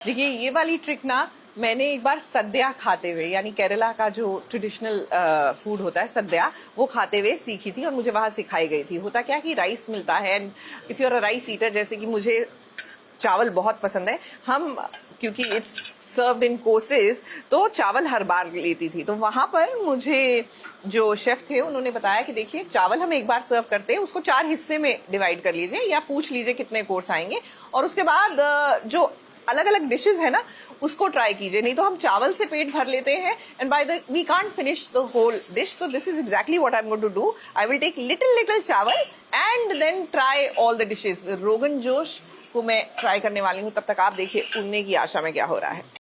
देखिए ये वाली ट्रिक ना मैंने एक बार सद्या खाते हुए, यानी केरला का जो ट्रेडिशनल फूड होता है सद्या, वो खाते हुए सीखी थी और मुझे वहां सिखाई गई थी। होता क्या कि राइस मिलता है and if you are a rice eater, जैसे कि मुझे चावल बहुत पसंद है, हम क्योंकि इट्स सर्व्ड इन कोर्सेज तो चावल हर बार लेती थी। तो वहां पर मुझे जो शेफ थे उन्होंने बताया कि देखिए चावल हम एक बार सर्व करते हैं, उसको 4 हिस्से में डिवाइड कर लीजिए या पूछ लीजिए कितने कोर्स आएंगे, और उसके बाद जो अलग अलग डिशेस है ना उसको ट्राई कीजिए। नहीं तो हम चावल से पेट भर लेते हैं and by the we can't finish the whole dish. तो this is exactly what I am going to do. I will take little chawal and then try all the dishes. Rogan josh को मैं ट्राई करने वाली हूँ, तब तक आप देखिए उड़ने की आशा में क्या हो रहा है।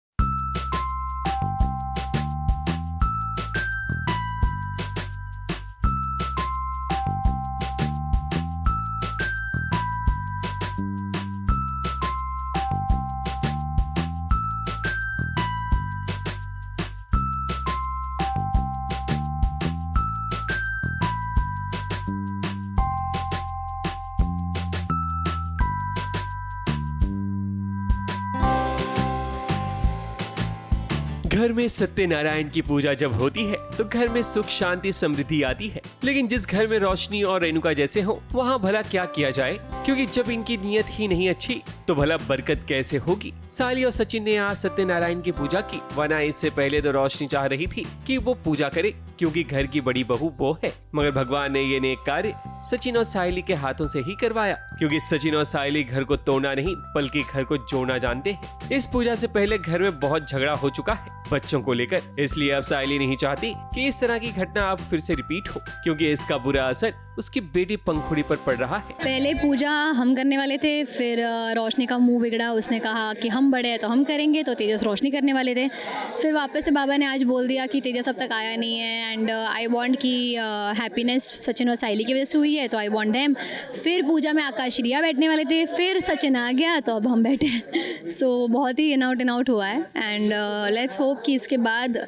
घर में सत्यनारायण की पूजा जब होती है तो घर में सुख शांति समृद्धि आती है। लेकिन जिस घर में रोशनी और रेणुका जैसे हो वहाँ भला क्या किया जाए, क्योंकि जब इनकी नीयत ही नहीं अच्छी तो भला बरकत कैसे होगी। साली और सचिन ने आज सत्यनारायण की पूजा की, वरना इससे पहले तो रोशनी चाह रही थी कि वो पूजा करे क्योंकि घर की बड़ी बहू वो है। मगर भगवान ने ये नेक कार्य सचिन और साइली के हाथों से ही करवाया, क्योंकि सचिन और साइली घर को तोड़ना नहीं बल्कि घर को जोड़ना जानते हैं। इस पूजा से पहले घर में बहुत झगड़ा हो चुका है बच्चों को लेकर, इसलिए अब साइली नहीं चाहती कि इस तरह की घटना अब फिर से रिपीट हो, क्योंकि इसका बुरा असर उसकी बेटी पंखुड़ी पर पड़ रहा है। पहले पूजा हम करने वाले थे, फिर रोशनी का मुंह बिगड़ा, उसने कहा कि हम बड़े हैं तो हम करेंगे, तो तेजस रोशनी करने वाले थे। फिर वापस से बाबा ने आज बोल दिया कि तेजस अब तक आया नहीं है एंड आई वांट कि हैप्पीनेस सचिन और साइली की वजह से हुई है, तो आई वांट देम। फिर पूजा में आकाश रिया बैठने वाले थे, फिर सचिन आ गया तो अब हम बैठे। सो बहुत ही इन आउट हुआ है एंड लेट्स होप कि इसके बाद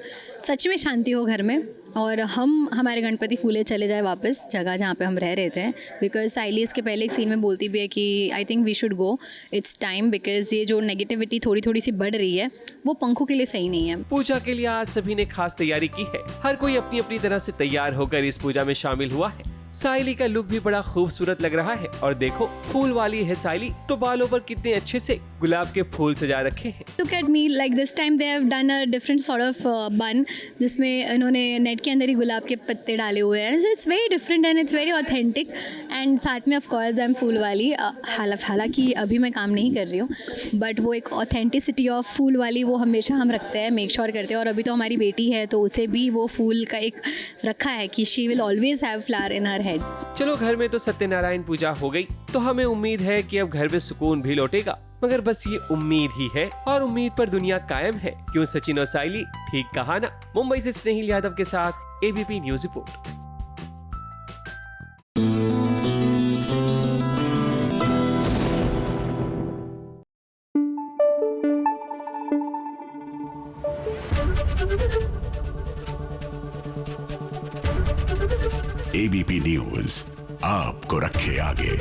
सच में शांति हो घर में और हमारे गणपति फूले चले जाए वापस जगह जहाँ पे हम रह रहे थे। बिकॉज साइली इसके पहले एक सीन में बोलती भी है कि I think we should go, it's time, because ये जो नेगेटिविटी थोड़ी सी बढ़ रही है वो पंखों के लिए सही नहीं है। पूजा के लिए आज सभी ने खास तैयारी की है, हर कोई अपनी अपनी तरह से तैयार होकर इस पूजा में शामिल हुआ है। साइली का लुक भी बड़ा खूबसूरत लग रहा है और देखो फूल वाली है साइली, तो बालों पर कितने अच्छे से गुलाब के फूल सजा रखे हैं। Look at me, like this time they have done a different sort of bun, जिसमें इन्होंने नेट के अंदर ही गुलाब के पत्ते डाले हुए हैं। So it's very different and it's very authentic and साथ में of course I'm फूल वाली। हालांकि अभी मैं काम नहीं कर रही हूँ, बट वो एक ऑथेंटिसिटी ऑफ फूल वाली वो हमेशा हम रखते हैं, मेक श्योर करते हैं। और अभी तो हमारी बेटी है तो उसे भी वो फूल का एक रखा है कि she will always have flower in her head. चलो घर में तो सत्यनारायण पूजा हो गई, तो हमें उम्मीद है कि अब घर में सुकून भी लौटेगा, मगर बस ये उम्मीद ही है और उम्मीद पर दुनिया कायम है। क्यों सचिन और साइली, ठीक कहा ना। मुंबई से स्नेहिल यादव के साथ ABP news report. ABP news आपको रखे आगे।